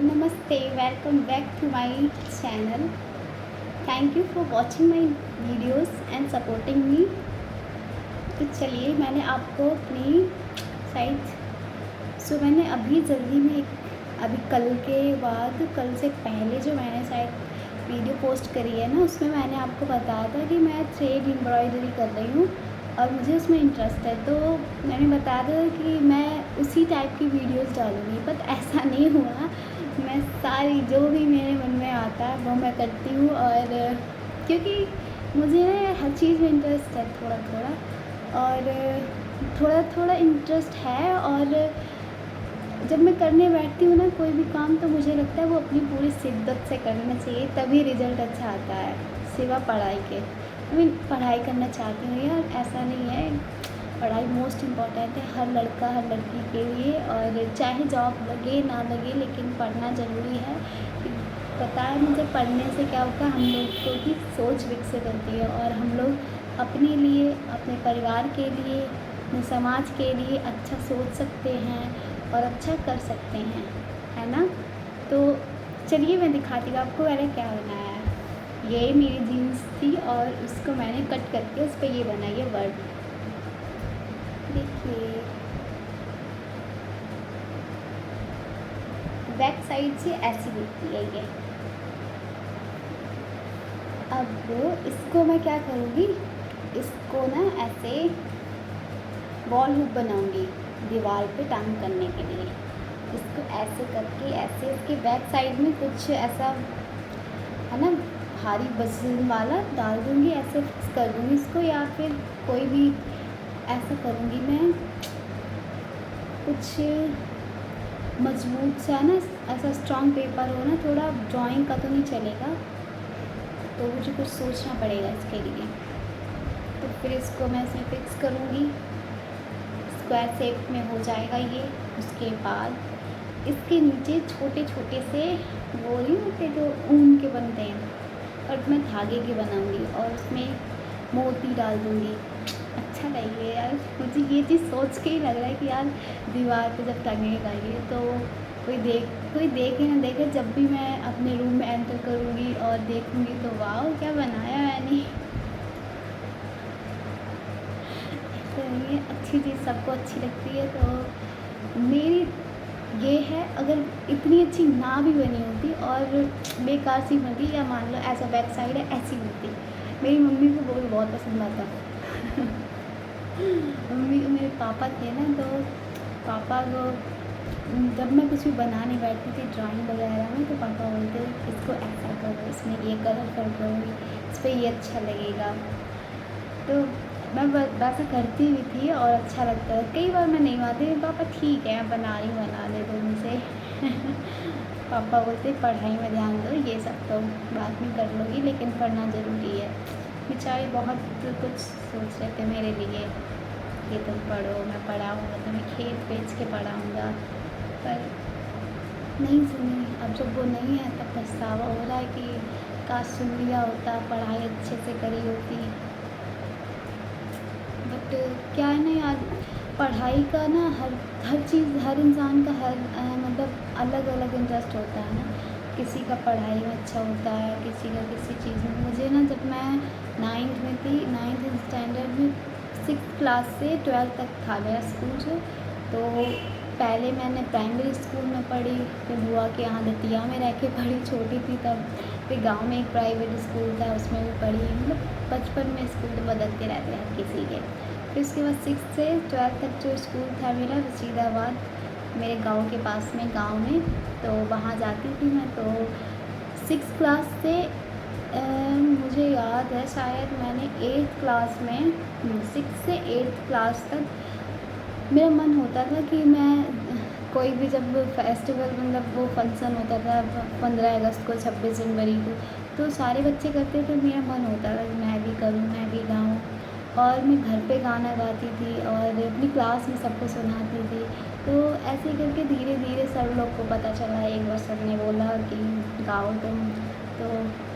नमस्ते, welcome back to my channel. Thank you for watching my videos and supporting me. तो चलिए मैंने आपको अपनी मैंने अभी जल्दी में अभी कल के बाद कल से पहले जो मैंने शायद वीडियो पोस्ट करी है ना, उसमें मैंने आपको बताया था कि मैं थ्रेड एम्ब्रॉयडरी कर रही हूँ और मुझे उसमें इंटरेस्ट है। तो मैंने बताया था कि मैं उसी टाइप की वीडियोस डालूँगी, बट ऐसा नहीं हुआ। मैं सारी जो भी मेरे मन में आता है वो मैं करती हूँ, और क्योंकि मुझे ना हर चीज़ में इंटरेस्ट है थोड़ा थोड़ा, और थोड़ा थोड़ा इंटरेस्ट है। और जब मैं करने बैठती हूँ ना कोई भी काम, तो मुझे लगता है वो अपनी पूरी शिद्दत से करना चाहिए, तभी रिज़ल्ट अच्छा आता है, सिवा पढ़ाई के। पढ़ाई करना चाहती हूँ यार, ऐसा नहीं है। पढ़ाई मोस्ट इम्पॉर्टेंट है हर लड़का हर लड़की के लिए, और चाहे जॉब लगे ना लगे लेकिन पढ़ना ज़रूरी है। पता है मुझे पढ़ने से क्या होता है, हम लोग की सोच विकसित होती है, और हम लोग अपने लिए, अपने परिवार के लिए, अपने समाज के लिए अच्छा सोच सकते हैं और अच्छा कर सकते हैं, है ना। तो चलिए मैं दिखाती हूँ आपको मैंने क्या बनाया है। ये मेरी जीन्स थी और उसको मैंने कट करके उस पर ये बनाई है वर्ड। देखिए बैक साइड से ऐसी दिखती है ये। अब इसको मैं क्या करूँगी, इसको ना ऐसे वॉल हुक बनाऊँगी दीवार पे टांग करने के लिए। इसको ऐसे करके ऐसे इसके बैक साइड में कुछ ऐसा है ना भारी वजन वाला डाल दूँगी, ऐसे फिक्स कर दूँगी इसको, या फिर कोई भी ऐसा करूँगी मैं कुछ मजबूत सा ना, ऐसा स्ट्रॉन्ग पेपर हो ना, थोड़ा ड्राइंग का तो नहीं चलेगा, तो मुझे कुछ सोचना पड़ेगा इसके लिए। तो फिर इसको मैं इसमें फिक्स करूँगी, स्क्वायर शेप में हो जाएगा ये। उसके बाद इसके नीचे छोटे छोटे से वो नहीं होते जो ऊन के बनते हैं, और मैं धागे के बनाऊँगी और उसमें मोती डाल दूँगी। अच्छा लगेगा यार, मुझे ये चीज़ सोच के ही लग रहा है कि यार दीवार पे जब टंगेगा ये, तो कोई देखे ना देखे, जब भी मैं अपने रूम में एंटर करूँगी और देखूँगी तो वाह क्या बनाया मैंने। तो ये अच्छी चीज़ सबको अच्छी लगती है, तो मेरी ये है। अगर इतनी अच्छी ना भी बनी होती और बेकार सी बनती, या मान लो ऐसा बैक साइड है ऐसी बनती, मेरी मम्मी को वो भी बहुत पसंद आता। मम्मी मेरे पापा थे ना, तो पापा को जब मैं कुछ भी बनाने बैठती थी ड्राइंग वगैरह में, तो पापा बोलते इसको ऐसा करो, इसमें ये कलर कर दो, इस पर ये अच्छा लगेगा। तो मैं वैसा करती भी थी और अच्छा लगता है। कई बार मैं नहीं बनाती, पापा ठीक है बना रही बना ले दो मुझे। पापा बोलते पढ़ाई में ध्यान दो, ये सब तो बाद में कर लोगी, लेकिन पढ़ना ज़रूरी है। बेचारे बहुत कुछ सोच रहे थे मेरे लिए कि तुम पढ़ो, मैं पढ़ाऊँगा, तुम्हें खेत बेच के पढ़ाऊँगा, पर नहीं सुनी। अब जब वो नहीं है तब पछतावा हो रहा है कि काश सुन लिया होता, पढ़ाई अच्छे से करी होती। बट क्या है ना यार, पढ़ाई का ना हर चीज़, हर इंसान का मतलब अलग अलग इंटरेस्ट होता है ना। किसी का पढ़ाई में अच्छा होता है, किसी का किसी चीज़ में। मुझे ना जब मैं 9th में थी, 9th स्टैंडर्ड में 6th क्लास से 12th तक था मेरा स्कूल जो, तो पहले मैंने प्राइमरी स्कूल में पढ़ी, फिर बुआ के यहाँ दतिया में रह के पढ़ी, छोटी थी तब। फिर गांव में एक प्राइवेट स्कूल था, उसमें भी पढ़ी। मतलब बचपन में स्कूल तो बदलते रहते हैं किसी के। फिर उसके बाद 6th से 12th तक जो स्कूल था मेरा रशीदाबाद, मेरे गांव के पास में, गांव में, तो वहाँ जाती थी मैं। तो 6th क्लास से मुझे याद है शायद मैंने 8th क्लास में, 6th से 8th क्लास तक मेरा मन होता था कि मैं कोई भी जब फेस्टिवल, मतलब वो फंक्शन होता था 15 अगस्त को, 26 जनवरी को, तो सारे बच्चे करते थे, मेरा मन होता था कि मैं भी करूँ, मैं भी गाऊँ। और मैं घर पे गाना गाती थी और अपनी क्लास में सबको सुनाती थी। तो ऐसे करके धीरे धीरे सब लोग को पता चला। एक बार सब ने बोला कि गाओ तुम, तो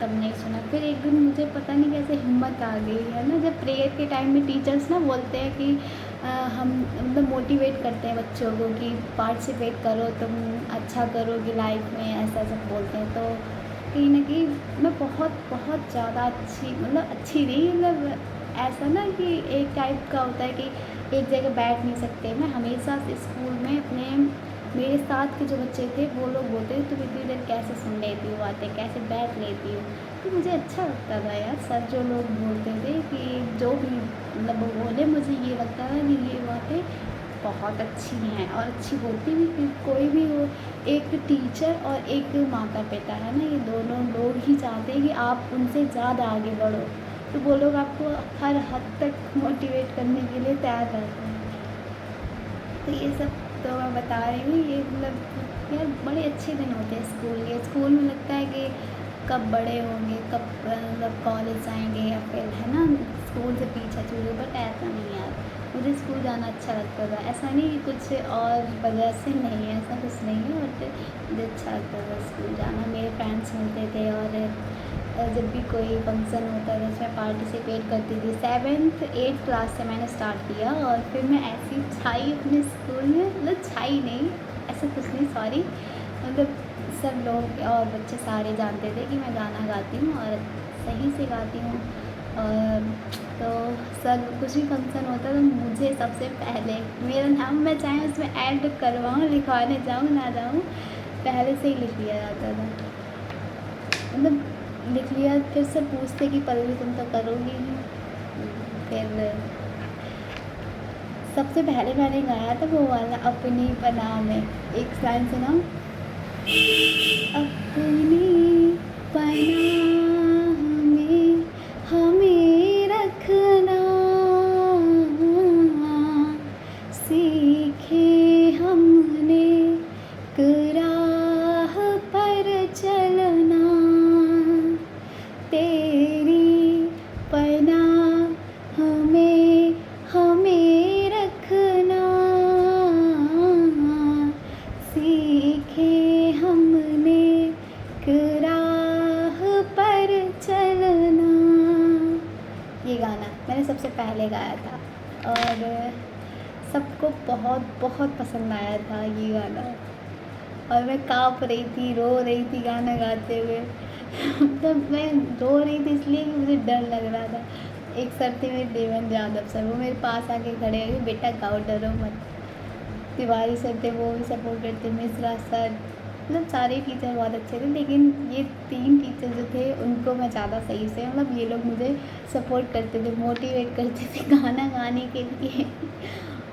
तब नहीं सुना। फिर एक दिन मुझे पता नहीं कैसे हिम्मत आ गई है ना, जब प्रेयर के टाइम में टीचर्स ना बोलते हैं कि हम मतलब मोटिवेट करते हैं बच्चों को कि पार्टिसिपेट करो, तुम अच्छा करोगे लाइफ में, ऐसा सब बोलते हैं। तो कहीं न कहीं मैं बहुत बहुत ज़्यादा अच्छी, मतलब अच्छी नहीं, मतलब ऐसा ना कि एक टाइप का होता है कि एक जगह बैठ नहीं सकते। मैं हमेशा से स्कूल में अपने, मेरे साथ के जो बच्चे थे वो लोग बोलते थे तुम इतनी देर कैसे सुन लेती हो बातें, कैसे बैठ लेती हो। तो मुझे अच्छा लगता था यार, सर जो लोग बोलते थे कि जो भी मतलब वो बोले, मुझे ये लगता था कि ये बातें बहुत अच्छी हैं और अच्छी होती भी, कि कोई भी हो, एक टीचर और एक माता पिता है ना, ये दोनों लोग ही चाहते हैं कि आप उनसे ज़्यादा आगे बढ़ो। तो वो लोग आपको हर हद तक मोटिवेट करने के लिए तैयार रहते हैं। तो ये सब तो मैं बता रही हूँ, ये मतलब यार बड़े अच्छे दिन होते हैं स्कूल के। स्कूल में लगता है कि कब बड़े होंगे, कब मतलब कॉलेज आएंगे, या फिर है ना स्कूल से पीछा छूटे। बट ऐसा नहीं यार, मुझे स्कूल जाना अच्छा लगता था। ऐसा नहीं कि कुछ और वजह से नहीं है, ऐसा कुछ नहीं है, बट मुझे अच्छा लगता था स्कूल जाना। मेरे फ्रेंड्स मिलते थे और जब भी कोई फंक्शन होता था उसमें पार्टिसिपेट करती थी। 7th 8th क्लास से मैंने स्टार्ट किया और फिर मैं ऐसी छाई अपने स्कूल में, मतलब छाई नहीं, ऐसा कुछ नहीं, सॉरी, मतलब सब लोग और बच्चे सारे जानते थे कि मैं गाना गाती हूँ और सही से गाती हूँ। और तो सब कुछ भी फंक्शन होता तो मुझे सबसे पहले मेरा नाम, मैं चाहे उसमें ऐड करवाऊँ, लिखवाने जाऊँ ना जाऊँ, पहले से ही लिख लिया जाता था। मतलब लिख लिया, फिर से पूछते कि पल्लवी तुम तो करोगी ही। फिर सबसे पहले मैंने गाया था वो वाला अपनी पनाह में, एक लाइन सुनाऊँ? अपनी पनाह में हमें रखना, सीखे हमने राह पर चलना, तेरी पनाह में हमें रखना, सीखे हमने राह पर चलना। ये गाना मैंने सबसे पहले गाया था और सबको बहुत बहुत पसंद आया था ये गाना। और मैं काँप रही थी, रो रही थी गाना गाते हुए। मतलब मैं रो रही थी इसलिए कि मुझे डर लग रहा था। एक सर थे मेरे, देवेंद्र यादव सर, वो मेरे पास आके खड़े हो गए, बेटा गाओ, डरो मत। तिवारी सर थे, वो भी सपोर्ट करते, मिश्रा सर, मतलब सारे टीचर बहुत अच्छे थे। लेकिन ये 3 टीचर जो थे उनको मैं ज़्यादा सही से, मतलब ये लोग मुझे सपोर्ट करते थे, मोटिवेट करते थे गाना गाने के लिए।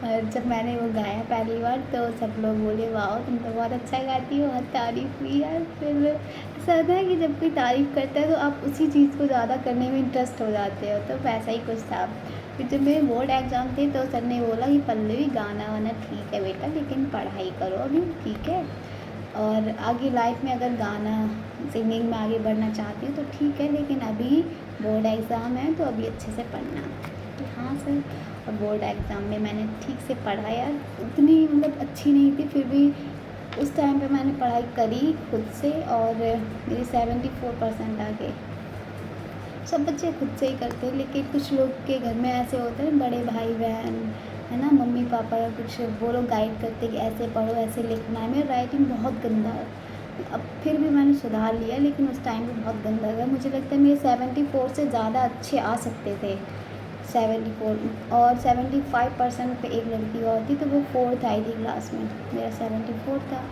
और जब मैंने वो गाया पहली बार तो सब लोग बोले वाह तुम तो बहुत अच्छा गाती हो, हर तारीफ़ हुई यार। फिर ऐसा होता है कि जब कोई तारीफ़ करता है तो आप उसी चीज़ को ज़्यादा करने में इंटरेस्ट हो जाते हो, तो वैसा ही कुछ था। फिर जब मेरे बोर्ड एग्ज़ाम थे तो सर ने बोला कि पल्लवी गाना वाना ठीक है बेटा, लेकिन पढ़ाई करो अभी, ठीक है, और आगे लाइफ में अगर गाना सिंगिंग में आगे बढ़ना चाहती हो तो ठीक है, लेकिन अभी बोर्ड एग्ज़ाम है तो अभी अच्छे से पढ़ना। तो हाँ सर। और बोर्ड एग्ज़ाम में मैंने ठीक से पढ़ा यार, उतनी मतलब अच्छी नहीं थी, फिर भी उस टाइम पे मैंने पढ़ाई करी खुद से और मेरे 74% आ गए। सब बच्चे खुद से ही करते हैं, लेकिन कुछ लोग के घर में ऐसे होते हैं, बड़े भाई बहन है ना, मम्मी पापा या कुछ, वो लोग गाइड करते हैं कि ऐसे पढ़ो, ऐसे लिखना है। मेरा राइटिंग बहुत गंदा है, अब फिर भी मैंने सुधार लिया, लेकिन उस टाइम पे बहुत गंदा था। मुझे लगता है मेरे 74 से ज़्यादा अच्छे आ सकते थे, 74, और 75% पे एक लड़की और थी, तो वो 4th आई थी क्लास में, मेरा 74 था,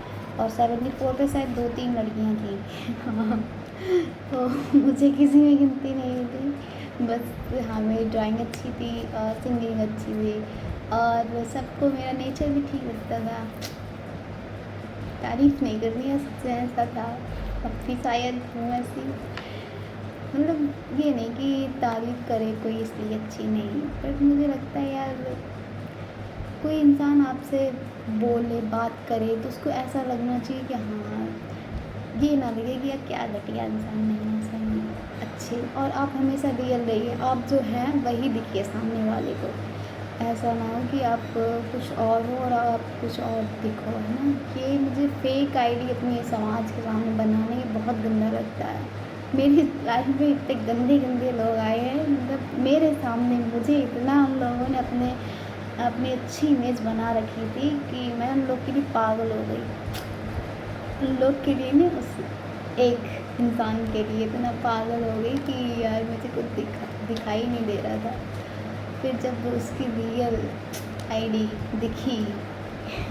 और 74 पे शायद 2-3 लड़कियाँ थी। तो मुझे किसी में गिनती नहीं थी, बस हाँ मेरी ड्राइंग अच्छी थी और सिंगिंग अच्छी थी और सबको मेरा नेचर भी ठीक लगता था। तारीफ़ नहीं करनी है, सबसे ऐसा था, अब भी शायद हूँ ऐसी। मतलब ये नहीं कि तारीफ़ करे कोई इसलिए अच्छी नहीं, बट मुझे लगता है यार कोई इंसान आपसे बोले, बात करे तो उसको ऐसा लगना चाहिए कि हाँ, ये ना लगे कि यार क्या घटिया इंसान, नहीं ऐसा नहीं, अच्छे। और आप हमेशा रियल रहिए, आप जो हैं वही दिखिए सामने वाले को, ऐसा ना हो कि आप कुछ और हो और आप कुछ और दिखो, है ना। ये मुझे फेक आईडी अपने समाज के सामने बनाने में बहुत गंदा लगता है। मेरी लाइफ में इतने गंदे गंदे लोग आए हैं, मतलब मेरे सामने मुझे इतना उन लोगों ने अपने अपनी अच्छी इमेज बना रखी थी कि मैं उन लोग के लिए पागल हो गई। उन लोग के लिए नहीं, उस एक इंसान के लिए इतना पागल हो गई कि यार मुझे कुछ दिखाई नहीं दे रहा था। फिर जब उसकी रियल आईडी दिखी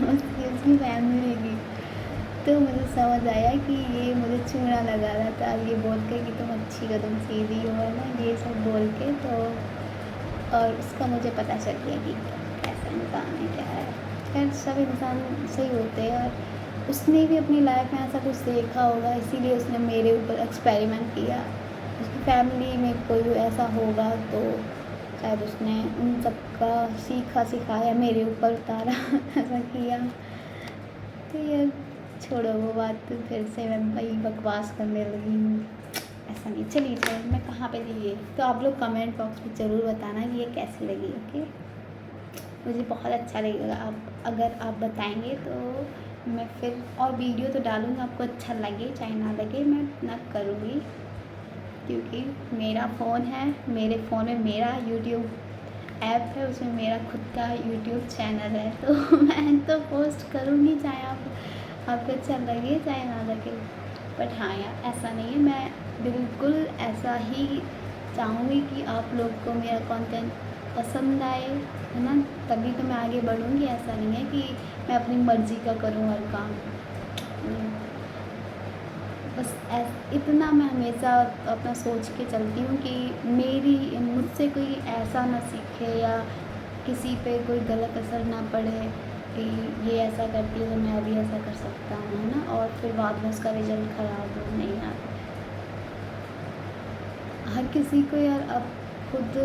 उसकी फैमिली की, तो मुझे समझ आया कि ये मुझे चूना लगा रहा था ये बोल के कि तुम अच्छी हो, तुम सीधी हो, है ना, ये सब बोल के। तो और उसका मुझे पता चल गया कि कैसा इंसान है, क्या है। खैर सब इंसान सही होते हैं, और उसने भी अपनी लाइफ में ऐसा कुछ देखा होगा, इसीलिए उसने मेरे ऊपर एक्सपेरिमेंट किया। उसकी फैमिली में कोई ऐसा होगा तो शायद उसने उन सब का सिखाया मेरे ऊपर उतारा ऐसा किया। तो यार छोड़ो वो बात, तो फिर से मैं वही बकवास करने लगी हूँ। ऐसा नहीं, चलिए चलिए, मैं कहाँ पे थी ये, तो आप लोग कमेंट बॉक्स में ज़रूर बताना कि ये कैसी लगी। ओके, मुझे बहुत अच्छा लगेगा आप अगर आप बताएंगे, तो मैं फिर और वीडियो तो डालूँगी, आपको अच्छा लगे चाहे ना लगे मैं ना करूँगी, क्योंकि मेरा फ़ोन है, मेरे फ़ोन में मेरा यूट्यूब ऐप है, उसमें मेरा खुद का यूट्यूब चैनल है, तो मैं तो पोस्ट करूँगी चाहे आपको अच्छा लगे चाहे ना लगे। बट हाँ यार, ऐसा नहीं है, मैं बिल्कुल ऐसा ही चाहूँगी कि आप लोग को मेरा कंटेंट पसंद आए, है ना, तभी तो मैं आगे बढ़ूँगी। ऐसा नहीं है कि मैं अपनी मर्ज़ी का करूँ हर काम। बस इतना मैं हमेशा अपना सोच के चलती हूँ कि मुझसे कोई ऐसा ना सीखे या किसी पे कोई गलत असर ना पड़े कि ये ऐसा करती है तो मैं भी ऐसा कर सकता हूँ, है ना, और फिर बाद में उसका रिजल्ट ख़राब हो। नहीं यार, हर किसी को यार अब खुद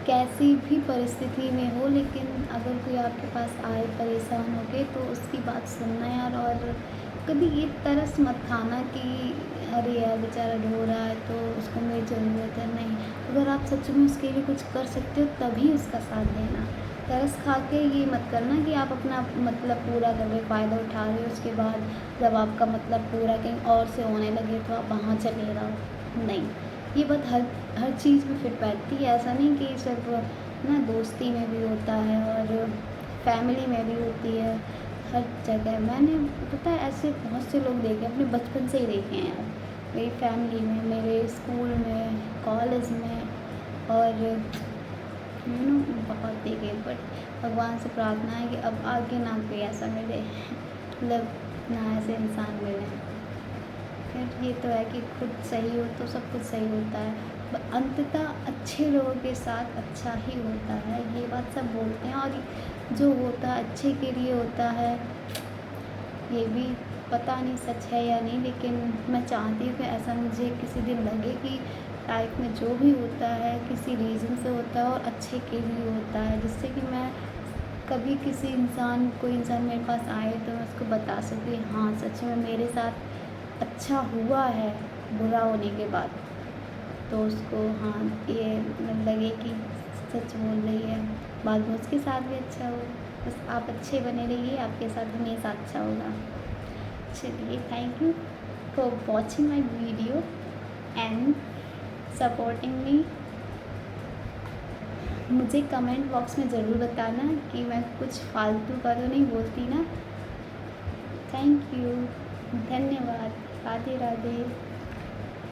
कैसी भी परिस्थिति में हो, लेकिन अगर कोई आपके पास आए परेशान होके तो उसकी बात सुनना यार, और कभी ये तरस मत खाना कि अरे यार बेचारा रो रहा है तो उसको मेरी ज़रूरत है। नहीं, अगर आप सच में उसके लिए कुछ कर सकते हो तभी उसका साथ देना। तरस खा के ये मत करना कि आप अपना मतलब पूरा कर रहे, फ़ायदा उठा रहे हो, उसके बाद जब आपका मतलब पूरा कहीं और से होने लगे तो आप वहाँ चले जाओ। नहीं, ये बात हर चीज़ में फिट बैठती है। ऐसा नहीं कि सिर्फ ना दोस्ती में भी होता है और फैमिली में भी होती है, हर जगह। मैंने पता है ऐसे बहुत से लोग देखे, अपने बचपन से ही देखे हैं यार, मेरी फैमिली में, मेरे स्कूल में, कॉलेज में, और बहुत देखे। बट भगवान से प्रार्थना है कि अब आगे ना कोई ऐसा मिले, मतलब ना ऐसे इंसान मिले। फिर ये तो है कि खुद सही हो तो सब कुछ सही होता है। अंततः अच्छे लोगों के साथ अच्छा ही होता है, ये बात सब बोलते हैं, और जो होता है अच्छे के लिए होता है। ये भी पता नहीं सच है या नहीं, लेकिन मैं चाहती हूँ कि ऐसा मुझे किसी दिन लगे कि लाइफ में जो भी होता है किसी रीज़न से होता है और अच्छे के लिए होता है, जिससे कि मैं कभी कोई इंसान मेरे पास आए तो मैं उसको बता सकूँ कि हाँ सच में मेरे साथ अच्छा हुआ है बुरा होने के बाद, तो उसको हाँ ये लगे कि सच बोल रही है, बाद में उसके साथ भी अच्छा हो। बस आप अच्छे बने रहिए, आपके साथ हमेशा अच्छा होगा। चलिए, thank you for watching my video and supporting मी। मुझे कमेंट बॉक्स में ज़रूर बताना कि मैं कुछ फालतू का तो नहीं बोलती ना। थैंक यू, धन्यवाद, राधे राधे।